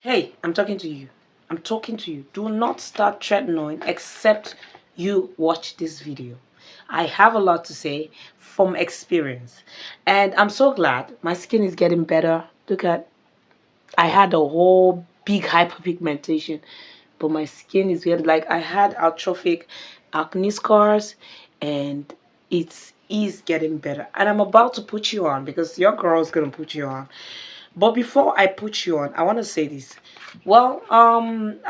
Hey, I'm talking to you. I'm talking to you. Do not start Tretinoin except you watch this video. I have a lot to say from experience. And I'm so glad my skin is getting better. Look at, I had a whole big hyperpigmentation, but my skin is getting like I had atrophic acne scars and it is getting better. And I'm about to put you on because your girl is going to put you on. But before I put you on, I want to say this. Well, I'm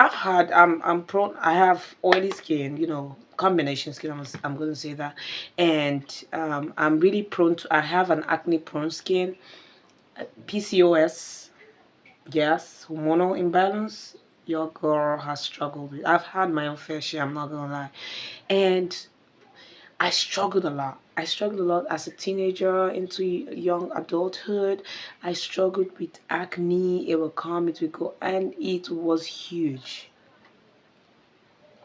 prone. I have oily skin, combination skin. I'm going to say that, and I'm really prone to. I have an acne prone skin, PCOS, yes, hormonal imbalance. Your girl has struggled with. I've had my own fair share. I'm not gonna lie, and I struggled a lot. I struggled a lot as a teenager into young adulthood. I struggled with acne. It would come, it would go, and it was huge.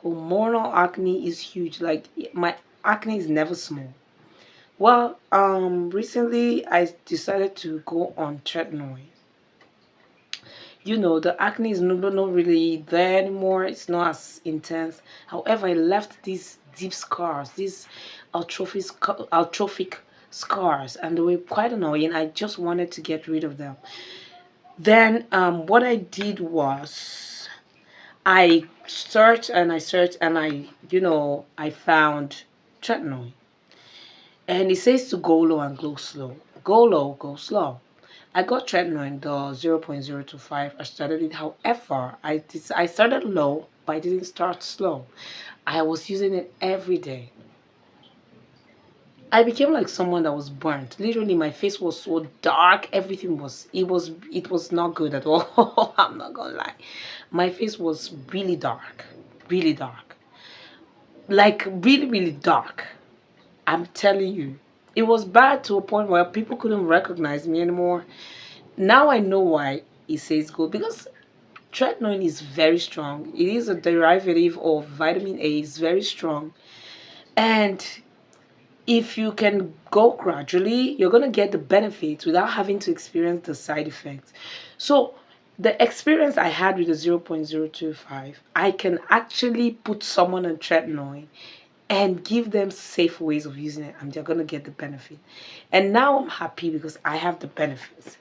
Hormonal acne is huge. Like my acne is never small. Well, recently I decided to go on tretinoin. The acne is not really there anymore. It's not as intense. However, I left these deep scars, these atrophic scars, and they were quite annoying. I just wanted to get rid of them. Then what I did was I searched and I found tretinoin. And it says to go low and go slow. Go low, go slow. I got tretinoin, the 0.025. I started it. However, I started low, but I didn't start slow. I was using it every day. I became like someone that was burnt. Literally, my face was so dark. Everything it was not good at all. I'm not gonna lie. My face was really dark, really dark, like really, really dark. I'm telling you, it was bad to a point where people couldn't recognize me anymore. Now I know why it says gold, because tretinoin is very strong. It is a derivative of vitamin A. It's very strong, and if you can go gradually, you're going to get the benefits without having to experience the side effects. So the experience I had with the 0.025, I can actually put someone on tretinoin and give them safe ways of using it, and they're going to get the benefit. And now I'm happy because I have the benefits.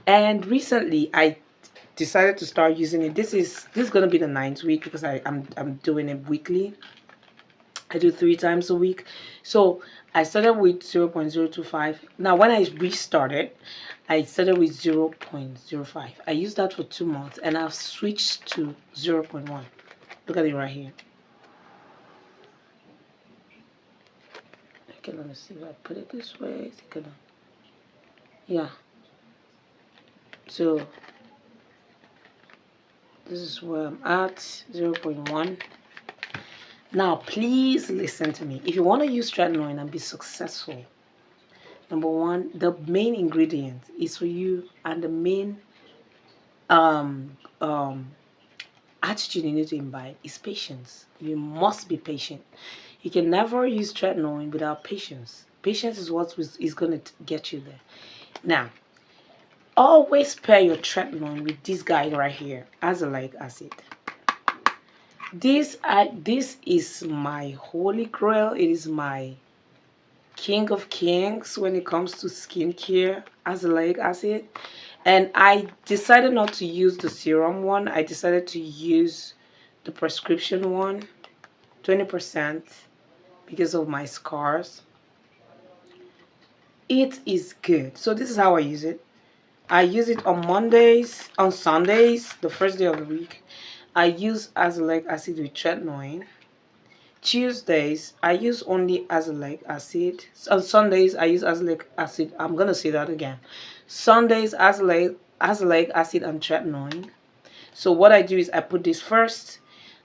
And recently I decided to start using it. This is going to be the 9th week because I'm doing it weekly. I do 3 times a week. So I started with 0.025. Now when I restarted, I started with 0.05. I used that for 2 months and I've switched to 0.1. Look at it right here. Okay, let me see if I put it this way. Yeah. So this is where I'm at, 0.1. Now, please listen to me. If you want to use tretinoin and be successful, number one, the main ingredient is for you, and the main um, um, attitude you need to imbibe is patience. You must be patient. You can never use tretinoin without patience. Patience is what is going to get you there. Now, always pair your tretinoin with this guy right here, Azelaic acid. This is my holy grail. It is my king of kings when it comes to skincare, Azelaic acid. And I decided not to use the serum one. I decided to use the prescription one, 20%, because of my scars. It is good. So this is how I use it. I use it on Mondays, on Sundays, the first day of the week. I use azelaic acid with tretinoin. Tuesdays, I use only azelaic acid. On Sundays, I use azelaic acid. I'm going to say that again. Sundays, azelaic acid and tretinoin. So what I do is I put this first,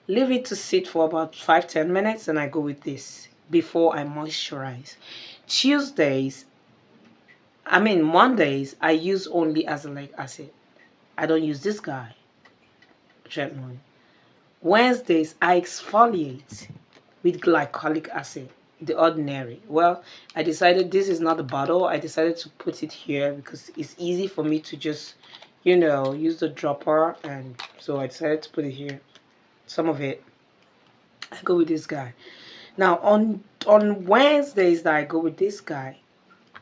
leave it to sit for about 5-10 minutes, and I go with this before I moisturize. Mondays, I use only azelaic acid. I don't use this guy, tretinoin. Wednesdays, I exfoliate with glycolic acid, the ordinary. Well, I decided this is not a bottle. I decided to put it here because it's easy for me to just, you know, use the dropper, and so I decided to put it here. Some of it. I go with this guy. Now on Wednesdays that I go with this guy,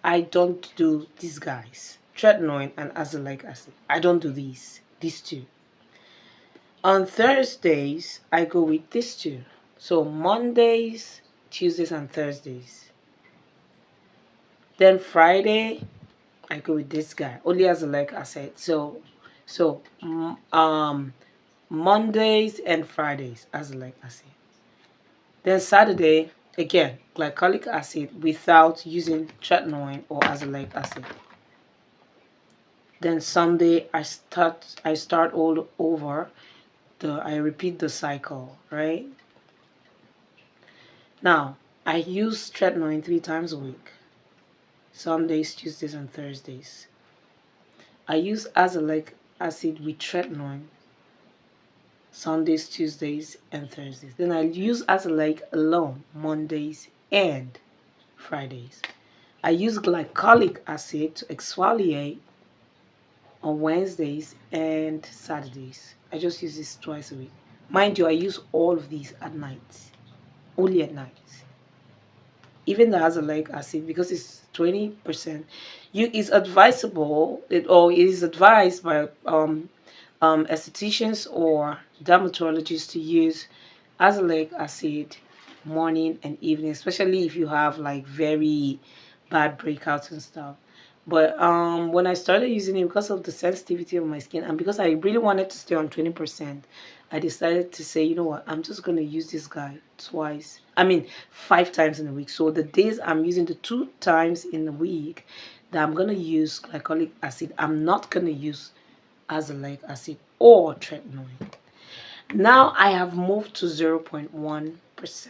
I don't do these guys. Tretinoin and Azelaic Acid. I don't do these two. On Thursdays, I go with these two. So Mondays, Tuesdays, and Thursdays. Then Friday, I go with this guy. Only Azelaic Acid. So Mondays and Fridays, Azelaic Acid. Then Saturday, again, Glycolic Acid without using Tretinoin or Azelaic Acid. Then Sunday, I start all over. I repeat the cycle, right? Now, I use Tretinoin 3 times a week. Sundays, Tuesdays, and Thursdays. I use Azelaic Acid with Tretinoin Sundays, Tuesdays, and Thursdays. Then I use Azelaic alone Mondays and Fridays. I use Glycolic Acid to exfoliate on Wednesdays and Saturdays. I just use this twice a week. Mind you, I use all of these at night. Only at night. Even the Azelaic Acid, because it's 20%, it's advisable, it is advised by estheticians or dermatologists to use Azelaic Acid morning and evening, especially if you have like very bad breakouts and stuff. But when I started using it, because of the sensitivity of my skin and because I really wanted to stay on 20%, I decided to say, you know what, I'm just going to use this guy 5 times in a week. So the days I'm using the 2 times in a week that I'm going to use Glycolic Acid, I'm not going to use Azelaic Acid or Tretinoin. Now I have moved to 0.1%.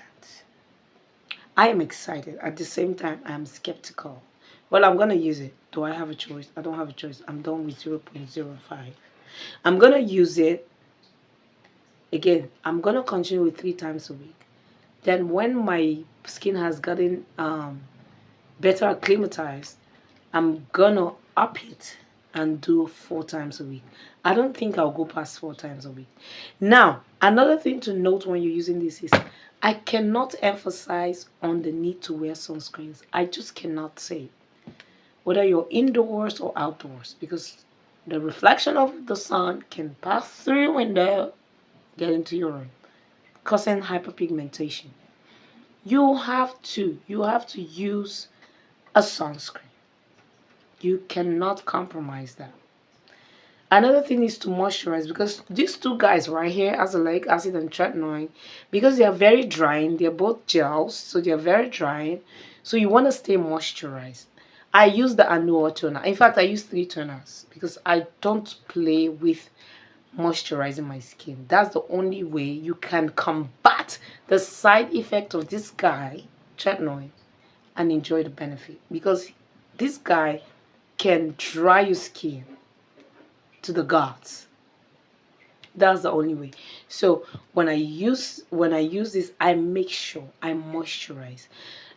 I am excited. At the same time, I am skeptical. Well, I'm going to use it. Do I have a choice? I don't have a choice. I'm done with 0.05. I'm going to use it. Again, I'm going to continue with 3 times a week. Then when my skin has gotten better acclimatized, I'm going to up it and do 4 times a week. I don't think I'll go past 4 times a week. Now, another thing to note when you're using this is I cannot emphasize on the need to wear sunscreens. I just cannot say whether you're indoors or outdoors, because the reflection of the sun can pass through your window, get into your room, causing hyperpigmentation. You have to use a sunscreen. You cannot compromise that. Another thing is to moisturize, because these 2 guys right here, Azelaic Acid and Tretinoin, because they are very drying, they're both gels, so they're very drying, so you want to stay moisturized. I use the annual toner. In fact, I use 3 toners because I don't play with moisturizing my skin. That's the only way you can combat the side effect of this guy, Tretinoin, and enjoy the benefit, because this guy can dry your skin to the gods. That's the only way. So when I use this, I make sure I moisturize.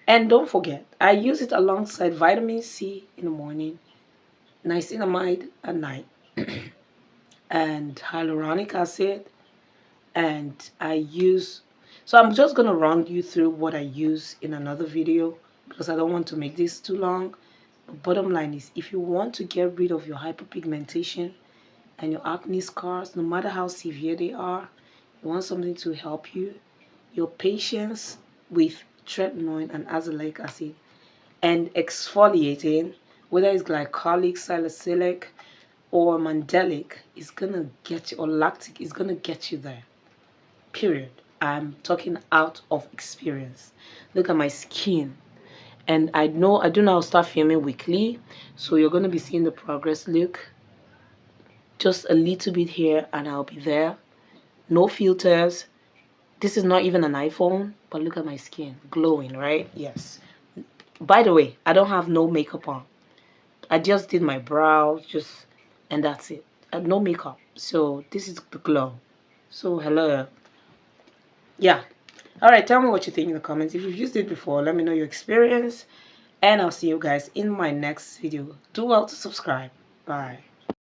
And don't forget, I use it alongside vitamin C in the morning, niacinamide at night, and hyaluronic acid. And so I'm just going to run you through what I use in another video, because I don't want to make this too long. The bottom line is, if you want to get rid of your hyperpigmentation and your acne scars, no matter how severe they are, you want something to help you, your patience with Tretinoin and Azelaic Acid and exfoliating, whether it's glycolic, salicylic, or mandelic, is gonna get you, or lactic, is gonna get you there. Period. I'm talking out of experience. Look at my skin. And I do now start filming weekly, so you're gonna be seeing the progress. Look, just a little bit here and I'll be there. No filters. This is not even an iPhone, but look at my skin, glowing, right? Yes. By the way, I don't have no makeup on. I just did my brows, and that's it. No makeup. So this is the glow. So hello. Yeah. All right, tell me what you think in the comments. If you've used it before, let me know your experience, and I'll see you guys in my next video. Do well to subscribe. Bye.